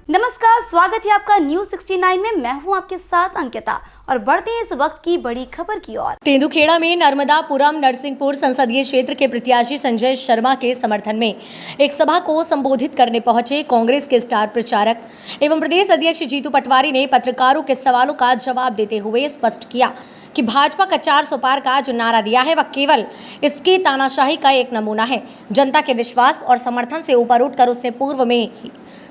नमस्कार, स्वागत है आपका न्यूज 69 में। मैं हूं आपके साथ अंकिता और बढ़ते हैं इस वक्त की बड़ी खबर की ओर। तेंदुखेड़ा में नर्मदापुरम नरसिंहपुर संसदीय क्षेत्र के प्रत्याशी संजय शर्मा के समर्थन में एक सभा को संबोधित करने पहुंचे कांग्रेस के स्टार प्रचारक एवं प्रदेश अध्यक्ष जीतू पटवारी ने पत्रकारों के सवालों का जवाब देते हुए स्पष्ट किया कि भाजपा का 400 पार का जो नारा दिया है वह केवल इसकी तानाशाही का एक नमूना है। जनता के विश्वास और समर्थन से ऊपर उठकर उसने पूर्व में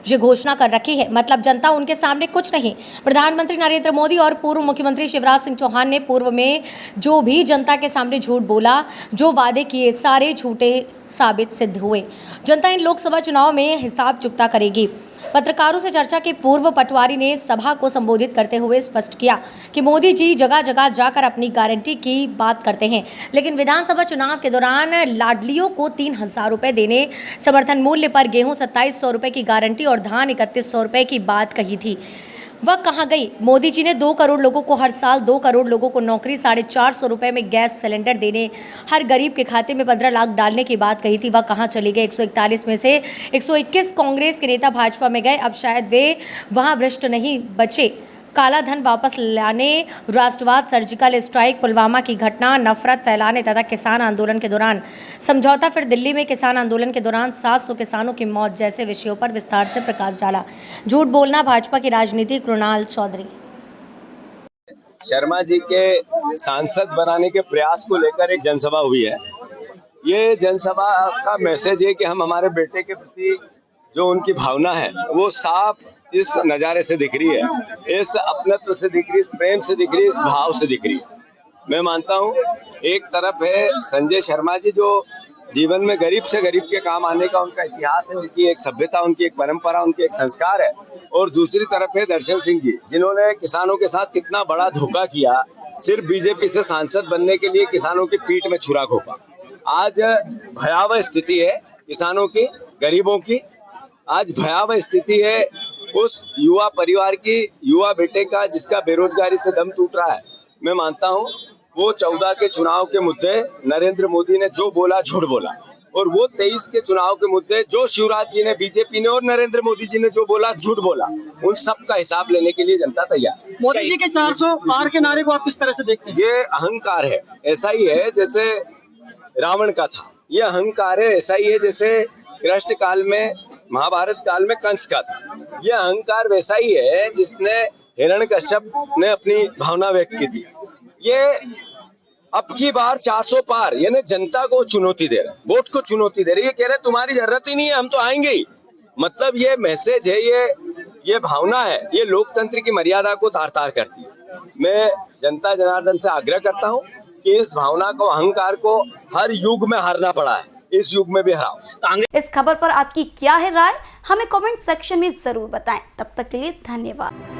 ये घोषणा कर रखी है, मतलब जनता उनके सामने कुछ नहीं। प्रधानमंत्री नरेंद्र मोदी और पूर्व मुख्यमंत्री शिवराज सिंह चौहान ने पूर्व में जो भी जनता के सामने झूठ बोला, जो वादे किए, सारे झूठे साबित सिद्ध हुए। जनता इन लोकसभा चुनाव में हिसाब चुकता करेगी। पत्रकारों से चर्चा के पूर्व पटवारी ने सभा को संबोधित करते हुए स्पष्ट किया कि मोदी जी जगह जगह जाकर अपनी गारंटी की बात करते हैं, लेकिन विधानसभा चुनाव के दौरान लाडलियों को 3,000 रुपए देने, समर्थन मूल्य पर गेहूं 2,700 रुपए की गारंटी और धान 3,100 रुपए की बात कही थी, वह कहाँ गई? मोदी जी ने 2 करोड़ लोगों को हर साल 2 करोड़ लोगों को नौकरी, 450 रुपए में गैस सिलेंडर देने, हर गरीब के खाते में 15 लाख डालने की बात कही थी, वह कहाँ चली गई? 141 में से 121 कांग्रेस के नेता भाजपा में गए। अब शायद वे वहां भ्रष्ट नहीं बचे। काला धन वापस लाने, राष्ट्रवाद, सर्जिकल स्ट्राइक, पुलवामा की घटना, नफरत फैलाने तथा किसान आंदोलन के दौरान समझौता, फिर दिल्ली में किसान आंदोलन के दौरान 700 किसानों की मौत जैसे विषयों पर विस्तार से प्रकाश डाला। झूठ बोलना भाजपा की राजनीति। कृणाल चौधरी। शर्मा जी के सांसद बनाने के प्रयास को लेकर एक जनसभा हुई है। ये जनसभा का मैसेज है कि हम हमारे बेटे के प्रति जो उनकी भावना है वो साफ इस नज़ारे से दिख रही है, इस अपनत्व से दिख रही, इस प्रेम से दिख रही, इस भाव से दिख रही है। मैं मानता हूँ एक तरफ है संजय शर्मा जी जो जीवन में गरीब से गरीब के काम आने का उनका इतिहास है, उनकी एक सभ्यता, उनकी एक परंपरा, उनकी एक संस्कार है, और दूसरी तरफ है दर्शन सिंह जी जिन्होंने किसानों के साथ कितना बड़ा धोखा किया, सिर्फ बीजेपी से सांसद बनने के लिए किसानों की पीठ में छुरा घोंपा। आज भयावह स्थिति है किसानों की, गरीबों की। आज भयावह स्थिति है उस युवा परिवार की, युवा बेटे का जिसका बेरोजगारी से दम टूट रहा है। मैं मानता हूँ वो 14 के चुनाव के मुद्दे नरेंद्र मोदी ने जो बोला झूठ बोला, और वो 23 के चुनाव के मुद्दे जो शिवराज जी ने, बीजेपी ने और नरेंद्र मोदी जी ने जो बोला झूठ बोला, उन सब का हिसाब लेने के लिए जनता तैयार। मोदी जी के 400 पार के नारे को आप किस तरह से देखते हैं? ये अहंकार है, ऐसा ही है जैसे रावण का था। ये अहंकार है, ऐसा ही है जैसे कृष्ण काल में, महाभारत काल में कंस का था। यह अहंकार वैसा ही है जिसने हिरण्यकश्यप ने अपनी भावना व्यक्त की थी। ये अब की बार 400 पार यानी जनता को चुनौती दे रहा है, वोट को चुनौती दे रही है, कह रहे तुम्हारी जरूरत ही नहीं है, हम तो आएंगे ही। मतलब ये मैसेज है, ये भावना है, ये लोकतंत्र की मर्यादा को तार तार करती है। मैं जनता जनार्दन से आग्रह करता हूँ कि इस भावना को, अहंकार को हर युग में हारना पड़ा है, इस युग में भी हराओ। इस खबर पर आपकी क्या है राय, हमें कमेंट सेक्शन में जरूर बताएं। तब तक के लिए धन्यवाद।